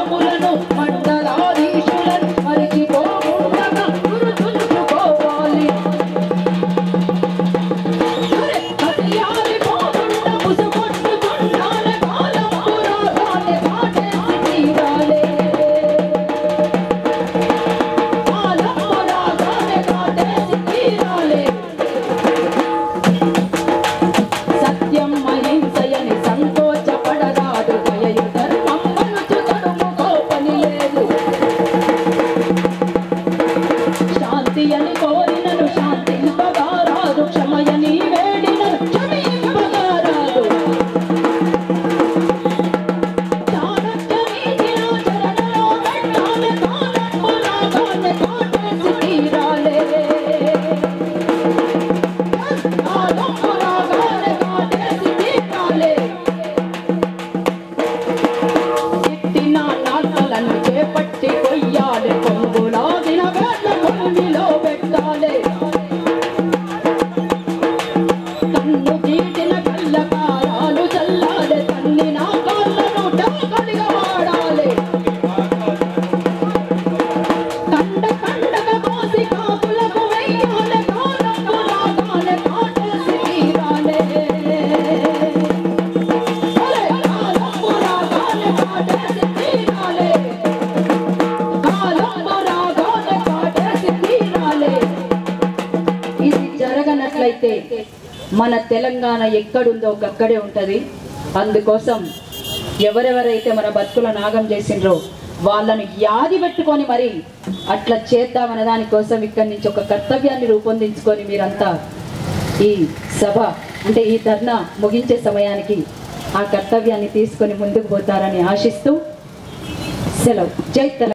మండలములను మండలాధీశులను మరిచిపోకుండా గుర్తుంచుకోవాలి. కదియాలి పోకుండా ముసుగొట్టుకుండానే కాలం పురాణాన్ని కాటేసి తీరాలే. కాలం పురాణాన్ని కాటేసి తీరాలే. సత్యం అహింసయని సంకోచపడరాదు. దయయు ధర్మమ్మను చుతడుముకో పని లేదు. శాంతి అని కోరినను శాంతింపగా రాదు. క్షమయని వేడినను క్షమింపగా రాదు. చాణక్య నీతిలో చరణలో పెట్టాలే. కాలం పురాణాన్ని కాటేసి తీరాలే. కాలం పురాణాన్ని కాటేసి తీరాలే. ఇట్టిన నాటలను చేపట్టి కొయ్యాలి. కొంగులాగిన వేళ్ళ భూమిలో పెట్టాలి. కన్ను గీటిన కళ్ళకారాలు చల్లాలి. తన్నిన కాళ్ళను డాకలిగా వాడాలి. కండగా కోసి కాకులకు వెయ్యాలి. కాలం పురాణాన్ని కాటేసి తీరాలే. కాలం పురాణాన్ని కాటేసి తీరాలే. కాలం పురాణాన్ని కాటేసి తీరాలే. ఇది జరగనట్లయితే మన తెలంగాణ ఎక్కడుందో అక్కడే ఉంటది. అందుకోసం ఎవరెవరైతే మన బతుకుల నాగం చేసిండ్రో వాళ్ళను యాది పెట్టుకొని మరి అట్లా చేద్దామనే దానికోసం ఇక్కడి నుంచి ఒక కర్తవ్యాన్ని రూపొందించుకొని మీరంతా ఈ సభ అంటే ఈ ధర్నా ముగించే సమయానికి ఆ కర్తవ్యాన్ని తీసుకొని ముందుకు పోతారని ఆశిస్తూ సెలవు. జై తెలంగాణ.